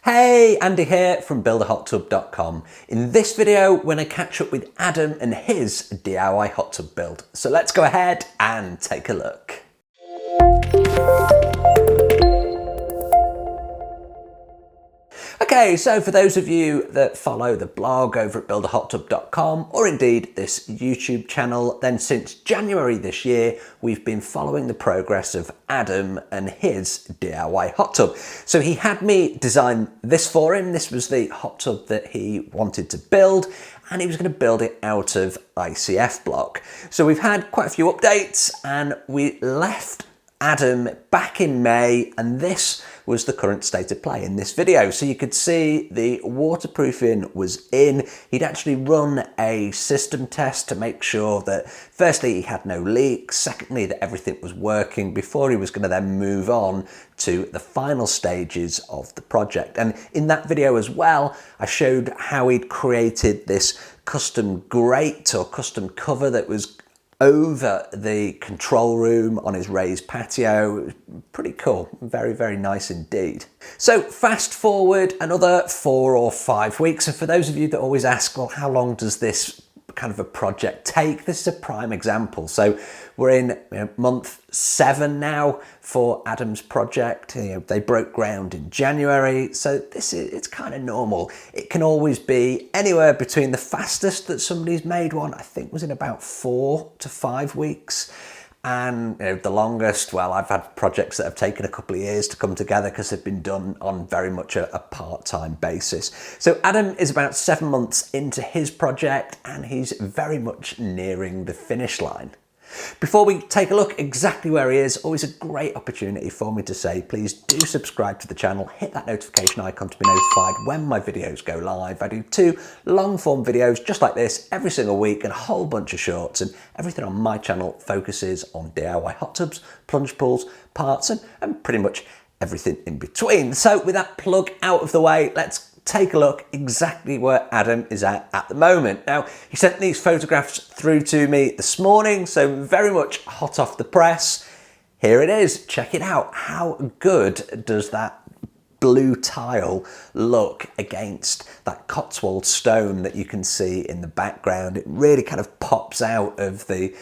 Hey, Andy here from builderhottub.com. In this video, we're going to catch up with Adam and his DIY hot tub build. So let's go ahead and take a look. Okay, so for those of you that follow the blog over at builderhottub.com or indeed this YouTube channel, then since January this year, we've been following the progress of Adam and his DIY hot tub. So he had me design this for him. This was the hot tub that he wanted to build, and he was going to build it out of ICF block. So we've had quite a few updates, and we left Adam back in May, and this was the current state of play in this video. So you could see the waterproofing was in. He'd actually run a system test to make sure that firstly he had no leaks, secondly that everything was working before he was going to then move on to the final stages of the project. And in that video as well, I showed how he'd created this custom grate or custom cover that was over the control room on his raised patio. It was pretty cool, very, very nice indeed. So fast forward another 4 or 5 weeks. And for those of you that always ask, well, how long does this kind of a project take? This is a prime example. So we're in month 7 now for Adam's project. They broke ground in January, so it's kind of normal. It can always be anywhere between the fastest that somebody's made one, I think, was in about 4 to 5 weeks. And the longest, well, I've had projects that have taken a couple of years to come together because they've been done on very much a part-time basis. So Adam is about 7 months into his project, and he's very much nearing the finish line. Before we take a look exactly where he is, always a great opportunity for me to say, please do subscribe to the channel, hit that notification icon to be notified when my videos go live. I do 2 long form videos just like this every single week and a whole bunch of shorts, and everything on my channel focuses on DIY hot tubs, plunge pools, parts, and pretty much everything in between. So with that plug out of the way, let's take a look exactly where Adam is at the moment. Now, he sent these photographs through to me this morning, so very much hot off the press. Here it is, check it out. How good does that blue tile look against that Cotswold stone that you can see in the background? It really kind of pops out of the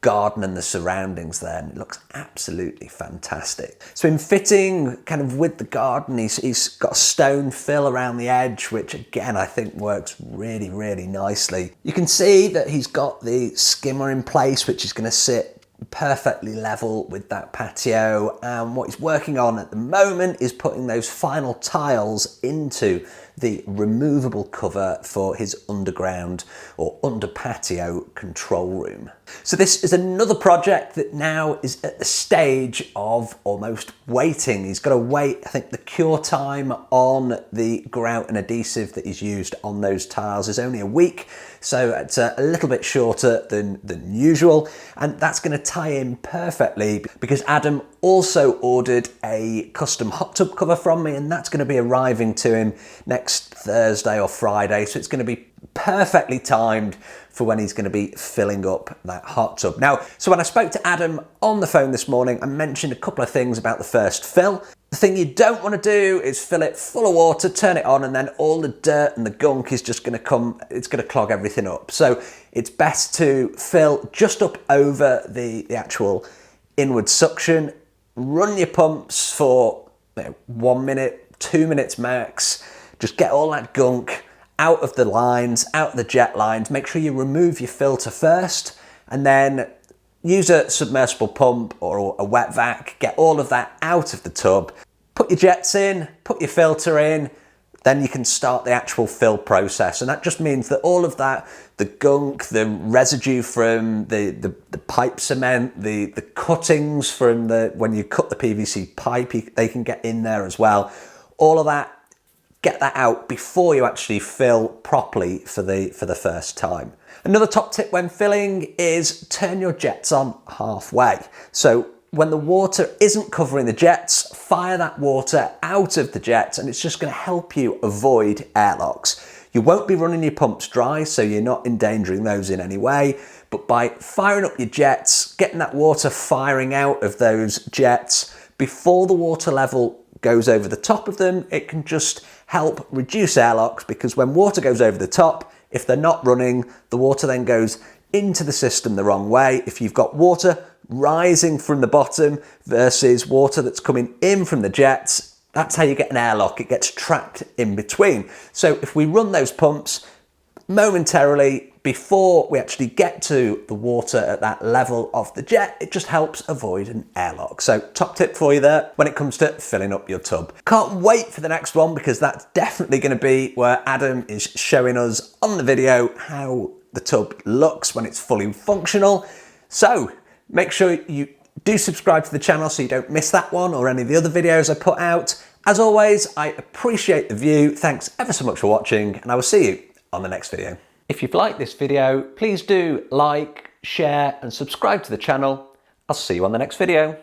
garden and the surroundings there, and it looks absolutely fantastic. So in fitting kind of with the garden, he's got a stone fill around the edge, which again I think works really, really nicely. You can see that he's got the skimmer in place, which is going to sit perfectly level with that patio, and what he's working on at the moment is putting those final tiles into the removable cover for his underground or under patio control room. So this is another project that now is at the stage of almost waiting. He's got to wait, I think the cure time on the grout and adhesive that he's used on those tiles is only a week, so it's a little bit shorter than usual, and that's going to tie in perfectly because Adam also ordered a custom hot tub cover from me, and that's going to be arriving to him next Thursday or Friday, so it's going to be perfectly timed for when he's going to be filling up that hot tub. Now, so when I spoke to Adam on the phone this morning, I mentioned a couple of things about the first fill. The thing you don't want to do is fill it full of water, turn it on, and then all the dirt and the gunk is just going to come, it's going to clog everything up. So it's best to fill just up over the actual inward suction. Run your pumps for 1 minute, 2 minutes max. Just get all that gunk out of the lines, out of the jet lines. Make sure you remove your filter first, and then use a submersible pump or a wet vac. Get all of that out of the tub. Put your jets in, put your filter in, then you can start the actual fill process. And that just means that all of that, the gunk, the residue from the pipe cement, the cuttings from when you cut the PVC pipe, they can get in there as well. All of that, get that out before you actually fill properly for the first time. Another top tip when filling is turn your jets on halfway. So when the water isn't covering the jets, fire that water out of the jets, and it's just going to help you avoid airlocks. You won't be running your pumps dry, so you're not endangering those in any way, but by firing up your jets, getting that water firing out of those jets before the water level goes over the top of them, it can just help reduce airlocks, because when water goes over the top, if they're not running, the water then goes into the system the wrong way. If you've got water rising from the bottom versus water that's coming in from the jets, that's how you get an airlock. It gets trapped in between. So if we run those pumps momentarily before we actually get to the water at that level of the jet, it just helps avoid an airlock. So top tip for you there when it comes to filling up your tub. Can't wait for the next one, because that's definitely going to be where Adam is showing us on the video how the tub looks when it's fully functional. So make sure you do subscribe to the channel so you don't miss that one or any of the other videos I put out. As always, I appreciate the view. Thanks ever so much for watching, and I will see you on the next video. If you've liked this video, please do like, share and subscribe to the channel. I'll see you on the next video.